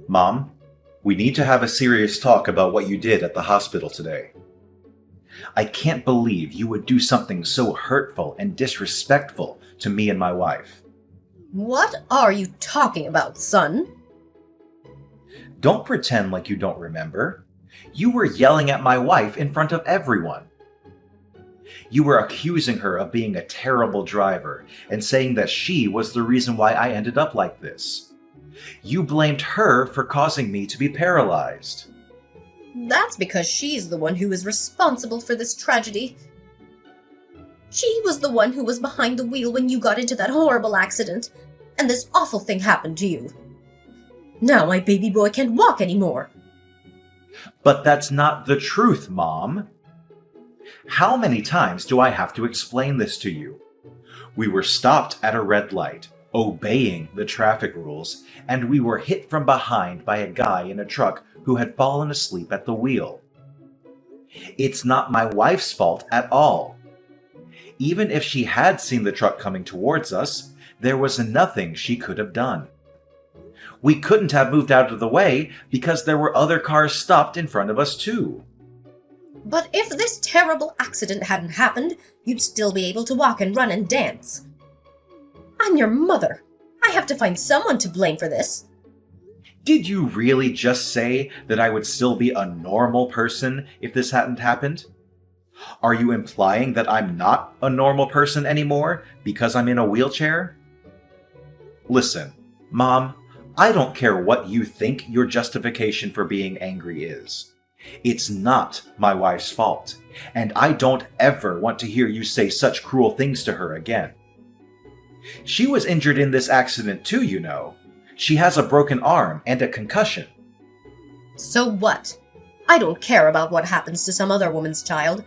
Mom, we need to have a serious talk about what you did at the hospital today. I can't believe you would do something so hurtful and disrespectful to me and my wife. What are you talking about, son? Don't pretend like you don't remember. You were yelling at my wife in front of everyone. You were accusing her of being a terrible driver and saying that she was the reason why I ended up like this. You blamed her for causing me to be paralyzed. That's because she's the one who is responsible for this tragedy. She was the one who was behind the wheel when you got into that horrible accident, and this awful thing happened to you. Now my baby boy can't walk anymore. But that's not the truth, Mom. How many times do I have to explain this to you? We were stopped at a red light, obeying the traffic rules, and we were hit from behind by a guy in a truck who had fallen asleep at the wheel. It's not my wife's fault at all. Even if she had seen the truck coming towards us, there was nothing she could have done. We couldn't have moved out of the way because there were other cars stopped in front of us too. But if this terrible accident hadn't happened, you'd still be able to walk and run and dance. I'm your mother. I have to find someone to blame for this. Did you really just say that I would still be a normal person if this hadn't happened? Are you implying that I'm not a normal person anymore because I'm in a wheelchair? Listen, Mom, I don't care what you think your justification for being angry is. It's not my wife's fault, and I don't ever want to hear you say such cruel things to her again. She was injured in this accident too, you know. She has a broken arm and a concussion. So what? I don't care about what happens to some other woman's child.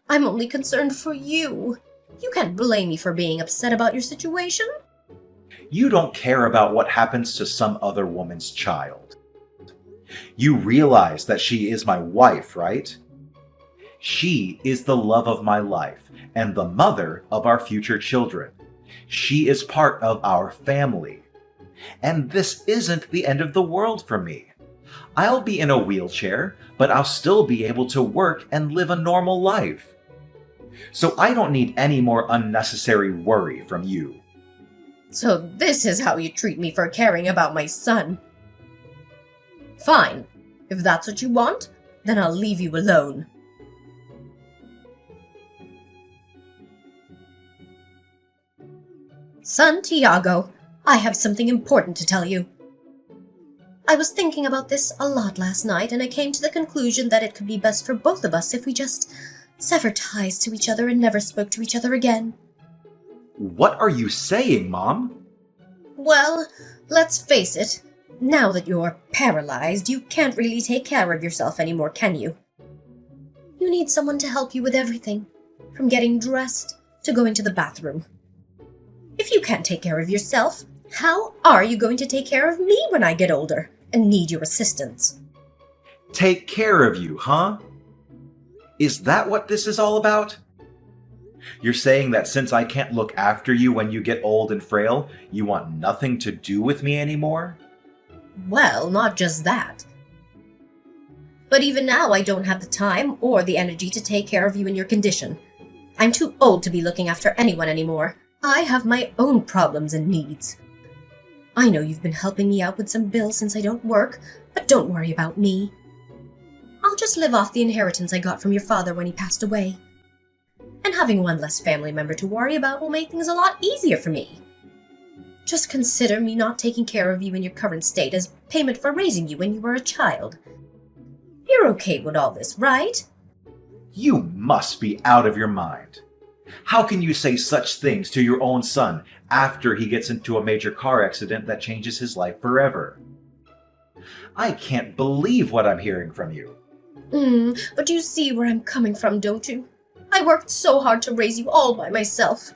I'm only concerned for you. You can't blame me for being upset about your situation. You don't care about what happens to some other woman's child. You realize that she is my wife, right? She is the love of my life and the mother of our future children. She is part of our family. And this isn't the end of the world for me. I'll be in a wheelchair, but I'll still be able to work and live a normal life. So I don't need any more unnecessary worry from you. So this is how you treat me for caring about my son. Fine. If that's what you want, then I'll leave you alone. Son Tiago, I have something important to tell you. I was thinking about this a lot last night, and I came to the conclusion that it could be best for both of us if we just severed ties to each other and never spoke to each other again. What are you saying, Mom? Well, let's face it. Now that you're paralyzed, you can't really take care of yourself anymore, can you? You need someone to help you with everything, from getting dressed to going to the bathroom. If you can't take care of yourself, how are you going to take care of me when I get older and need your assistance? Take care of you, huh? Is that what this is all about? You're saying that since I can't look after you when you get old and frail, you want nothing to do with me anymore? Well, not just that. But even now, I don't have the time or the energy to take care of you in your condition. I'm too old to be looking after anyone anymore. I have my own problems and needs. I know you've been helping me out with some bills since I don't work, but don't worry about me. I'll just live off the inheritance I got from your father when he passed away. And having one less family member to worry about will make things a lot easier for me. Just consider me not taking care of you in your current state as payment for raising you when you were a child. You're okay with all this, right? You must be out of your mind. How can you say such things to your own son after he gets into a major car accident that changes his life forever? I can't believe what I'm hearing from you. But you see where I'm coming from, don't you? I worked so hard to raise you all by myself.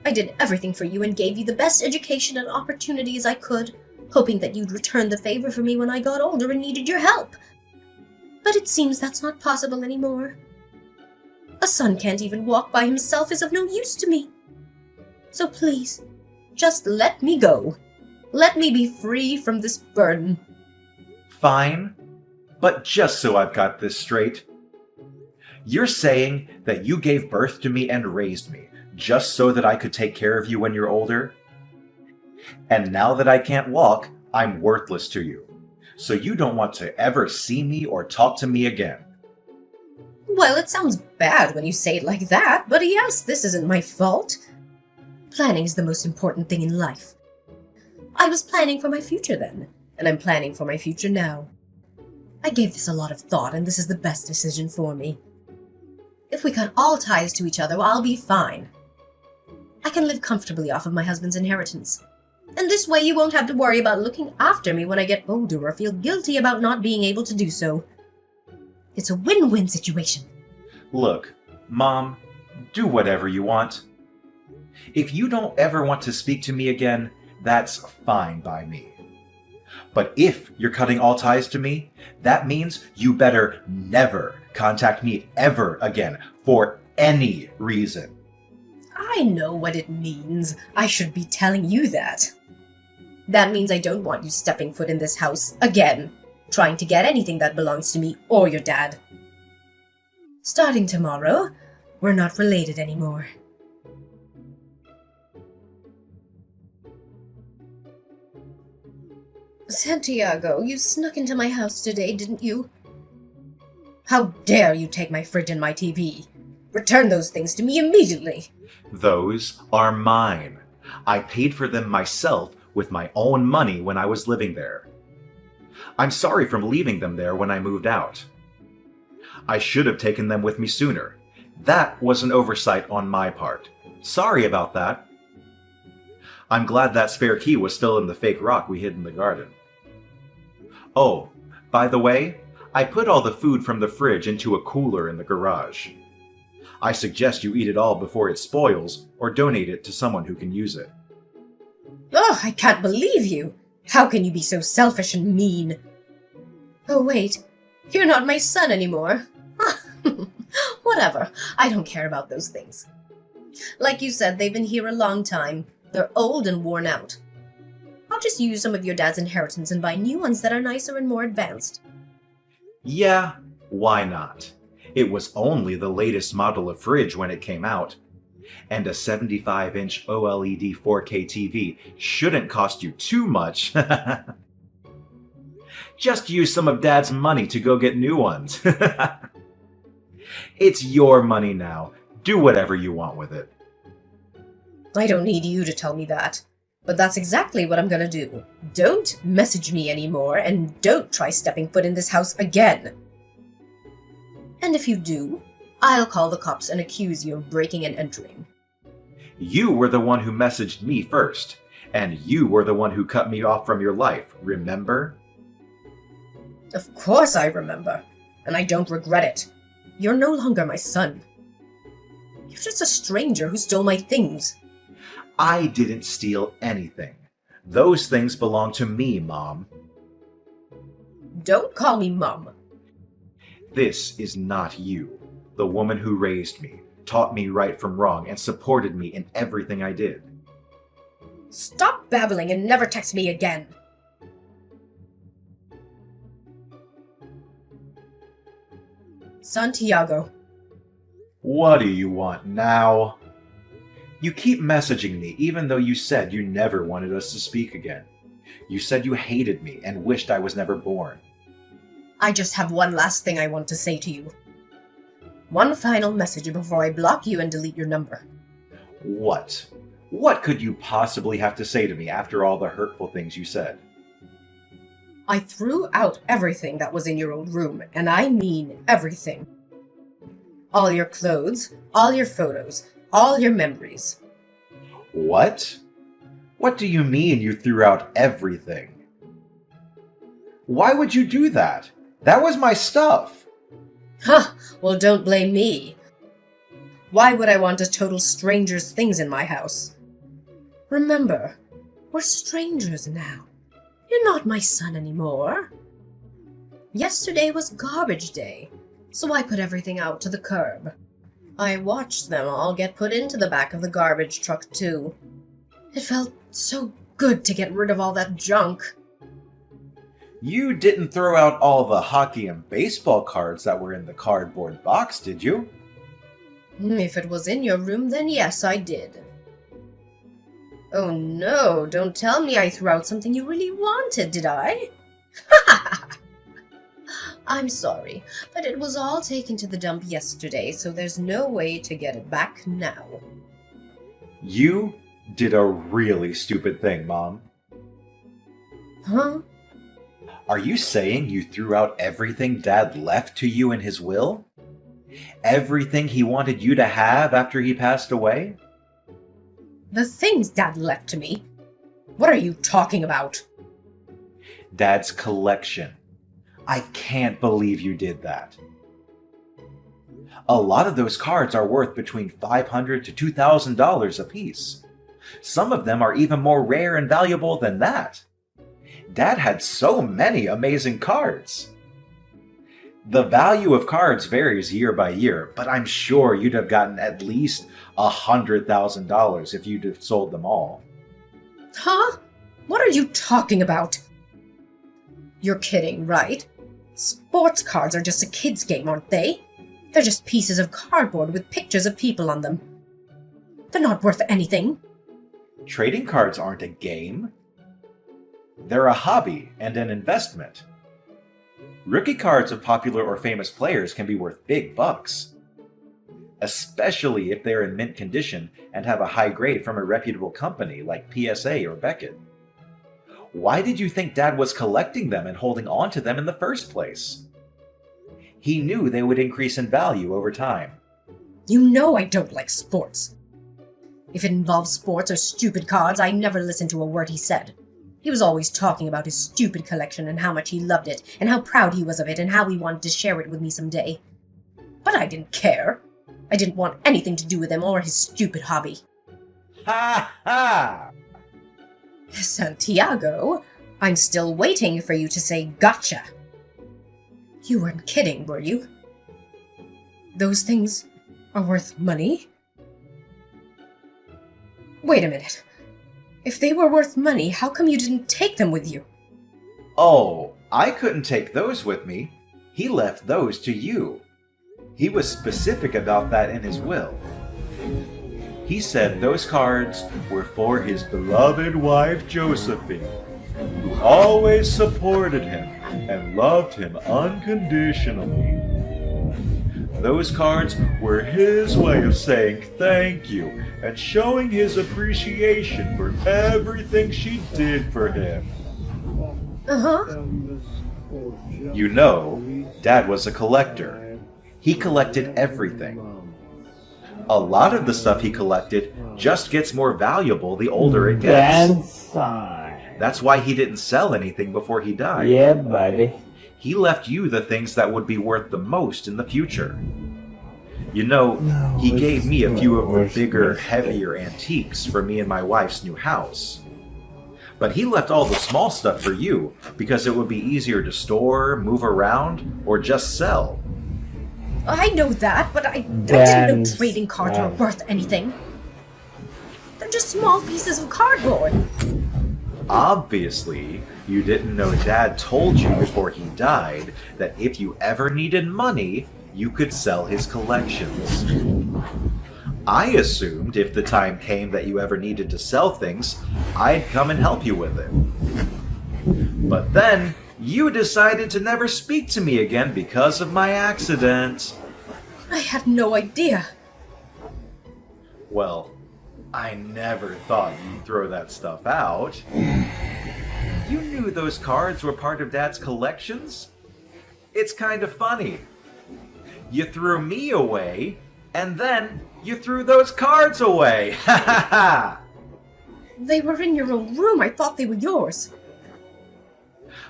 I did everything for you and gave you the best education and opportunities I could, hoping that you'd return the favor for me when I got older and needed your help. But it seems that's not possible anymore. A son can't even walk by himself is of no use to me. So please, just let me go. Let me be free from this burden. Fine, but just so I've got this straight, you're saying that you gave birth to me and raised me just so that I could take care of you when you're older? And now that I can't walk, I'm worthless to you. So you don't want to ever see me or talk to me again. Well, it sounds bad when you say it like that, but yes, this isn't my fault. Planning is the most important thing in life. I was planning for my future then, and I'm planning for my future now. I gave this a lot of thought, and this is the best decision for me. If we cut all ties to each other, I'll be fine. I can live comfortably off of my husband's inheritance. And this way you won't have to worry about looking after me when I get older or feel guilty about not being able to do so. It's a win-win situation. Look, Mom, do whatever you want. If you don't ever want to speak to me again, that's fine by me. But if you're cutting all ties to me, that means you better never contact me ever again for any reason. I know what it means. I should be telling you that. That means I don't want you stepping foot in this house again, trying to get anything that belongs to me or your dad. Starting tomorrow, we're not related anymore. Santiago, you snuck into my house today, didn't you? How dare you take my fridge and my TV? Return those things to me immediately. Those are mine. I paid for them myself with my own money when I was living there. I'm sorry for leaving them there when I moved out. I should have taken them with me sooner. That was an oversight on my part. Sorry about that. I'm glad that spare key was still in the fake rock we hid in the garden. Oh, by the way, I put all the food from the fridge into a cooler in the garage. I suggest you eat it all before it spoils, or donate it to someone who can use it. Oh, I can't believe you! How can you be so selfish and mean? Oh wait, you're not my son anymore. Whatever, I don't care about those things. Like you said, they've been here a long time. They're old and worn out. I'll just use some of your dad's inheritance and buy new ones that are nicer and more advanced. Yeah, why not? It was only the latest model of fridge when it came out. And a 75-inch OLED 4K TV shouldn't cost you too much. Just use some of Dad's money to go get new ones. It's your money now. Do whatever you want with it. I don't need you to tell me that. But that's exactly what I'm gonna do. Don't message me anymore, and don't try stepping foot in this house again. And if you do, I'll call the cops and accuse you of breaking and entering. You were the one who messaged me first, and you were the one who cut me off from your life, remember? Of course I remember, and I don't regret it. You're no longer my son. You're just a stranger who stole my things. I didn't steal anything. Those things belong to me, Mom. Don't call me Mom. This is not you, the woman who raised me, taught me right from wrong, and supported me in everything I did. Stop babbling and never text me again. Santiago. What do you want now? You keep messaging me even though you said you never wanted us to speak again. You said you hated me and wished I was never born. I just have one last thing I want to say to you. One final message before I block you and delete your number. What? What could you possibly have to say to me after all the hurtful things you said? I threw out everything that was in your old room, and I mean everything. All your clothes, all your photos, all your memories. What? What do you mean you threw out everything? Why would you do that? That was my stuff. Huh, well don't blame me. Why would I want a total stranger's things in my house? Remember, we're strangers now. You're not my son anymore. Yesterday was garbage day, so I put everything out to the curb. I watched them all get put into the back of the garbage truck too. It felt so good to get rid of all that junk. You didn't throw out all the hockey and baseball cards that were in the cardboard box, did you? If it was in your room, then yes, I did. Oh no, don't tell me I threw out something you really wanted, did I? I'm sorry, but it was all taken to the dump yesterday, so there's no way to get it back now. You did a really stupid thing, Mom. Huh? Are you saying you threw out everything Dad left to you in his will? Everything he wanted you to have after he passed away? The things Dad left to me? What are you talking about? Dad's collection. I can't believe you did that. A lot of those cards are worth between $500 to $2,000 apiece. Some of them are even more rare and valuable than that. Dad had so many amazing cards. The value of cards varies year by year, but I'm sure you'd have gotten at least $100,000 if you'd have sold them all. Huh? What are you talking about? You're kidding, right? Sports cards are just a kid's game, aren't they? They're just pieces of cardboard with pictures of people on them. They're not worth anything. Trading cards aren't a game. They're a hobby and an investment. Rookie cards of popular or famous players can be worth big bucks, especially if they're in mint condition and have a high grade from a reputable company like PSA or Beckett. Why did you think Dad was collecting them and holding on to them in the first place? He knew they would increase in value over time. You know I don't like sports. If it involves sports or stupid cards, I never listened to a word he said. He was always talking about his stupid collection and how much he loved it, and how proud he was of it, and how he wanted to share it with me someday. But I didn't care. I didn't want anything to do with him or his stupid hobby. Ha ha! Santiago, I'm still waiting for you to say gotcha. You weren't kidding, were you? Those things are worth money? Wait a minute. If they were worth money, how come you didn't take them with you? Oh, I couldn't take those with me. He left those to you. He was specific about that in his will. He said those cards were for his beloved wife Josephine, who always supported him and loved him unconditionally. Those cards were his way of saying thank you and showing his appreciation for everything she did for him. Uh-huh. You know, Dad was a collector. He collected everything. A lot of the stuff he collected just gets more valuable the older it gets. That's why he didn't sell anything before he died. Yeah, buddy. He left you the things that would be worth the most in the future. You know, he gave me a few of the bigger, heavier antiques for me and my wife's new house. But he left all the small stuff for you because it would be easier to store, move around, or just sell. I know that, but I didn't know trading cards were worth anything. They're just small pieces of cardboard. Obviously, you didn't know Dad told you before he died that if you ever needed money, you could sell his collections. I assumed if the time came that you ever needed to sell things, I'd come and help you with it. But then, you decided to never speak to me again because of my accident. I had no idea. Well, I never thought you'd throw that stuff out. You knew those cards were part of Dad's collections? It's kind of funny. You threw me away, and then you threw those cards away. Ha ha ha! They were in your own room. I thought they were yours.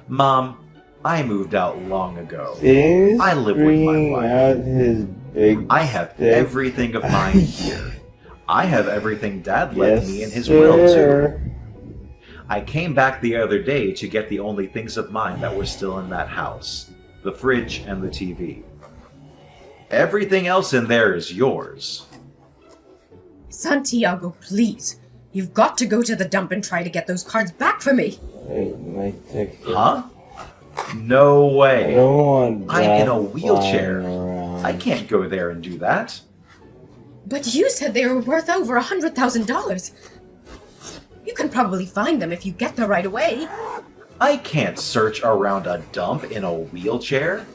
Mom, I moved out long ago. Is I live with my bringing wife. out his big I have stick. everything of mine here. I have everything Dad left Yes, me in his will, too. sir. I came back the other day to get the only things of mine that were still in that house. The fridge and the TV. Everything else in there is yours. Santiago, please. You've got to go to the dump and try to get those cards back for me. Wait, my ticket. Huh? No I way. don't want I'm that in a wheelchair. flying around. I can't go there and do that. But you said they were worth over $100,000. You can probably find them if you get there right away. I can't search around a dump in a wheelchair.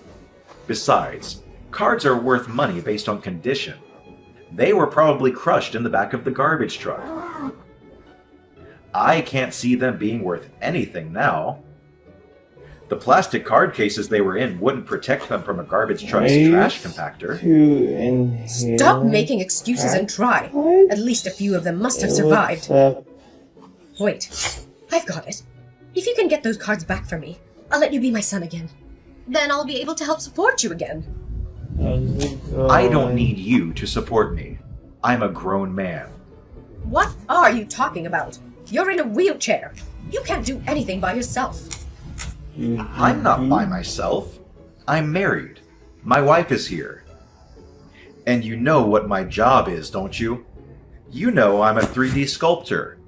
Besides, cards are worth money based on condition. They were probably crushed in the back of the garbage truck. I can't see them being worth anything now. The plastic card cases they were in wouldn't protect them from a garbage truck's I trash used compactor. To inhale Stop making excuses and try. what? At least a few of them must have What's survived. up? Wait, I've got it. If you can get those cards back for me, I'll let you be my son again. Then I'll be able to help support you again. How's it going? I don't need you to support me. I'm a grown man. What are you talking about? You're in a wheelchair. You can't do anything by yourself. I'm not by myself. I'm married. My wife is here. And you know what my job is, don't you? You know I'm a 3D sculptor.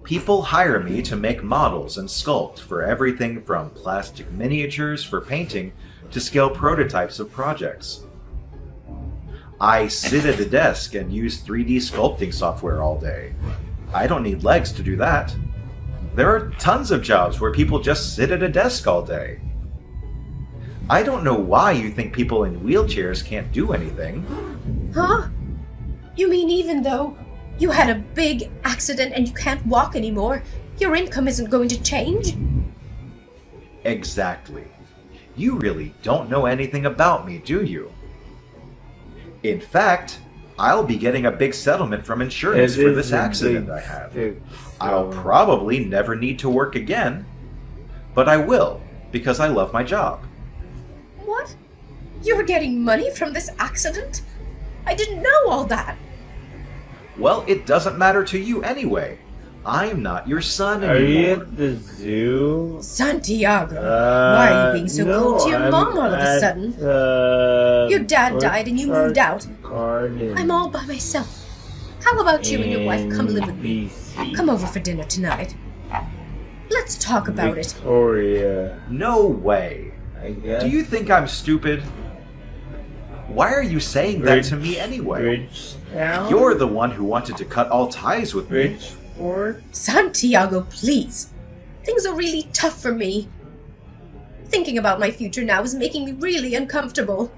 People hire me to make models and sculpt for everything from plastic miniatures for painting to scale prototypes of projects. I sit at a desk and use 3D sculpting software all day. I don't need legs to do that. There are tons of jobs where people just sit at a desk all day. I don't know why you think people in wheelchairs can't do anything. Huh? You mean even though you had a big accident and you can't walk anymore, your income isn't going to change? Exactly. You really don't know anything about me, do you? In fact, I'll be getting a big settlement from insurance for this accident I had. I'll probably never need to work again, but I will because I love my job. What? You were getting money from this accident? I didn't know all that. Well, it doesn't matter to you anyway. I'm not your son Are you anymore. at the zoo? Santiago, why are you being so cold to your mom all of a sudden? Your dad died and you moved out. I'm all by myself. How about you and your wife come live with me? Come over for dinner tonight. Let's talk about it. Victoria, No way. I guess. Do you think I'm stupid? Why are you saying that to me anyway? Bridgetown? You're the one who wanted to cut all ties with me. Bridgeport? Santiago, please. Things are really tough for me. Thinking about my future now is making me really uncomfortable.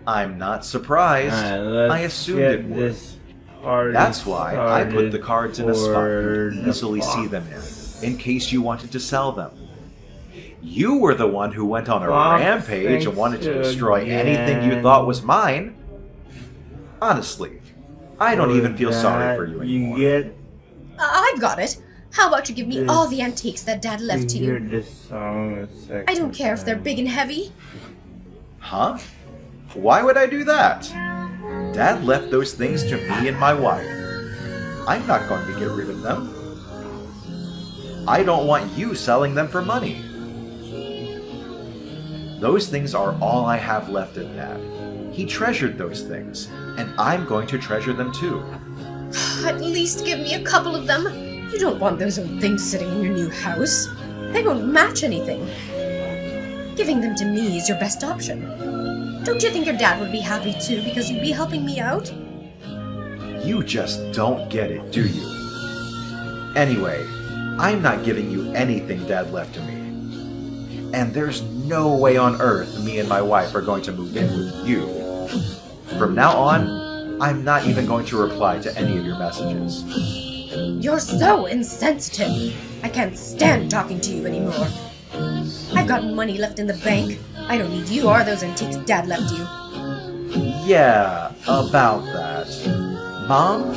I'm not surprised. I assumed it would. That's why I put the cards in a spot you could easily see them in case you wanted to sell them. You were the one who went on a rampage and wanted to destroy anything you thought was mine. Honestly, I don't even feel sorry for you anymore. You get I've got it. How about you give me all the antiques that Dad left to hear you? this song a second I don't care if they're time. big and heavy. Huh? Why would I do that? Dad left those things to me and my wife. I'm not going to get rid of them. I don't want you selling them for money. Those things are all I have left of Dad. He treasured those things, and I'm going to treasure them too. At least give me a couple of them. You don't want those old things sitting in your new house. They won't match anything. Giving them to me is your best option. Don't you think your dad would be happy too because you'd be helping me out? You just don't get it, do you? Anyway, I'm not giving you anything Dad left to me. And there's no way on earth me and my wife are going to move in with you. From now on, I'm not even going to reply to any of your messages. You're so insensitive. I can't stand talking to you anymore. I've got money left in the bank. I don't need you or those antiques Dad left you. Yeah, about that. Mom,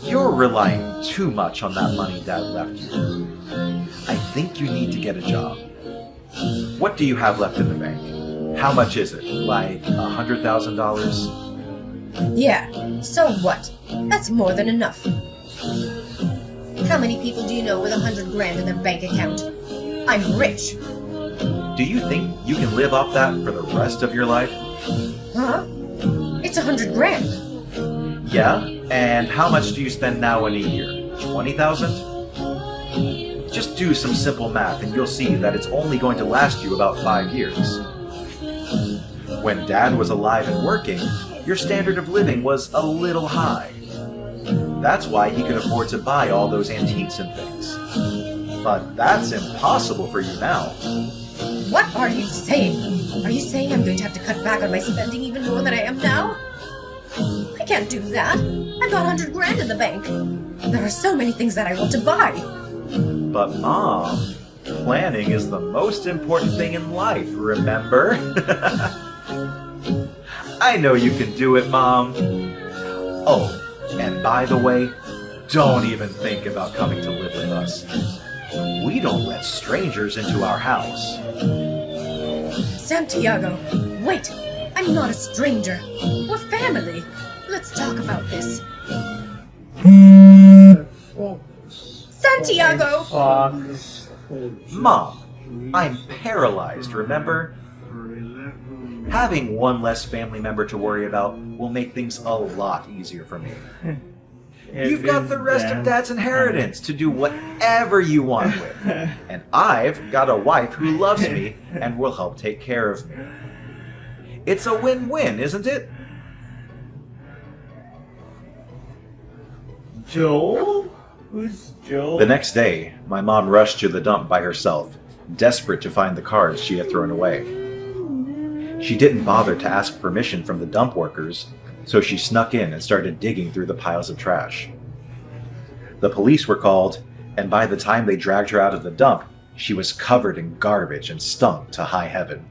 you're relying too much on that money Dad left you. I think you need to get a job. What do you have left in the bank? How much is it? Like $100,000? Yeah, so what? That's more than enough. How many people do you know with $100,000 in their bank account? I'm rich. Do you think you can live off that for the rest of your life? Huh? It's $100,000. Yeah? And how much do you spend now in a year? 20,000? Just do some simple math and you'll see that it's only going to last you about 5 years. When Dad was alive and working, your standard of living was a little high. That's why he could afford to buy all those antiques and things. But that's impossible for you now. What are you saying? Are you saying I'm going to have to cut back on my spending even more than I am now? I can't do that. I've got 100 grand in the bank. There are so many things that I want to buy. But Mom, planning is the most important thing in life, remember? I know you can do it, Mom. Oh, and by the way, don't even think about coming to live with us. We don't let strangers into our house. Santiago, wait! I'm not a stranger. We're family. Let's talk about this. Santiago! Mom, I'm paralyzed, remember? Having one less family member to worry about will make things a lot easier for me. You've got the rest of Dad's inheritance to do whatever you want with. And I've got a wife who loves me and will help take care of me. It's a win-win, isn't it? Joel? Who's Joel? The next day, my mom rushed to the dump by herself, desperate to find the cards she had thrown away. She didn't bother to ask permission from the dump workers, so she snuck in and started digging through the piles of trash. The police were called, and by the time they dragged her out of the dump, she was covered in garbage and stunk to high heaven.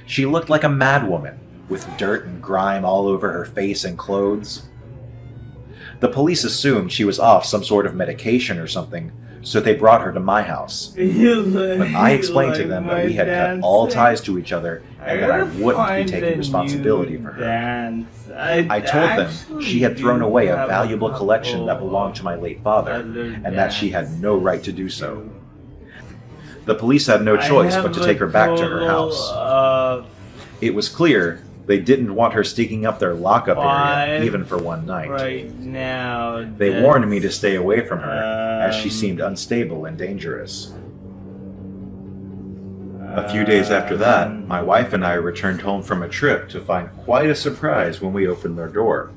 She looked like a madwoman, with dirt and grime all over her face and clothes. The police assumed she was off some sort of medication or something, so they brought her to my house. But I explained to them that we had cut all ties to each other and that I wouldn't be taking responsibility for her. I told them she had thrown away a valuable collection that belonged to my late father, and that she had no right to do so. The police had no choice but to take her back to her house. It was clear they didn't want her sneaking up their lockup area, even for one night. Right now, they warned me to stay away from her, as she seemed unstable and dangerous. A few days after that, my wife and I returned home from a trip to find quite a surprise when we opened their door.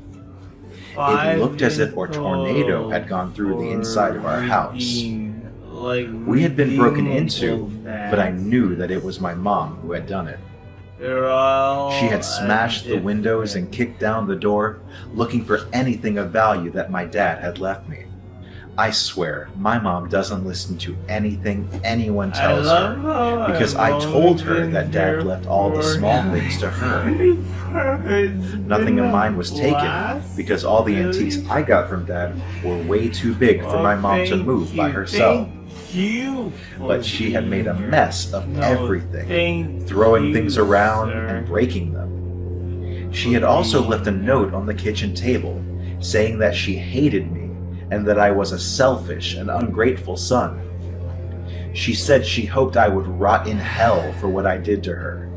It looked as if a tornado had gone through the inside of our house. We had been broken into, but I knew that it was my mom who had done it. She had smashed the windows and kicked down the door, looking for anything of value that my dad had left me. I swear, my mom doesn't listen to anything anyone tells her, because I told her that Dad left all the small things to her. Nothing of mine was taken, because all the antiques I got from Dad were way too big for my mom to move by herself. But she had made a mess of everything, throwing things around and breaking them. She had also left a note on the kitchen table, saying that she hated me and that I was a selfish and ungrateful son. She said she hoped I would rot in hell for what I did to her.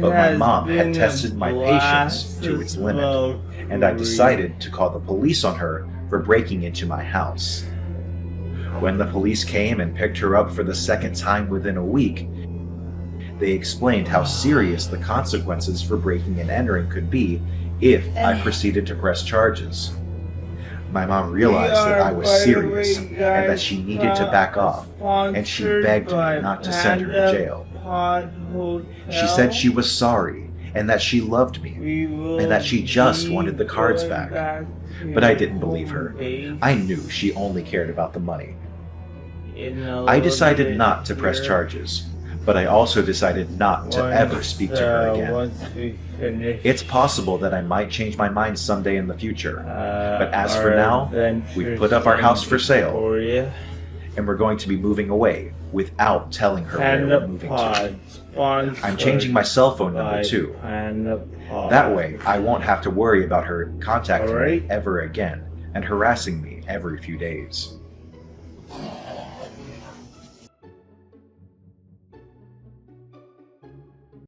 But my mom had tested my patience to its limit, and I decided to call the police on her for breaking into my house. When the police came and picked her up for the second time within a week, they explained how serious the consequences for breaking and entering could be if I proceeded to press charges. My mom realized that I was serious and that she needed to back off, and she begged me not to send her to jail. She said she was sorry and that she loved me and that she just wanted the cards back. But I didn't believe her. I knew she only cared about the money. I decided not to press charges, but I also decided not to ever speak to her again. It's possible that I might change my mind someday in the future, but as for now, we've put up our house for sale, and we're going to be moving away without telling her where we're moving to. I'm changing my cell phone number too. That way, I won't have to worry about her contacting me ever again and harassing me every few days.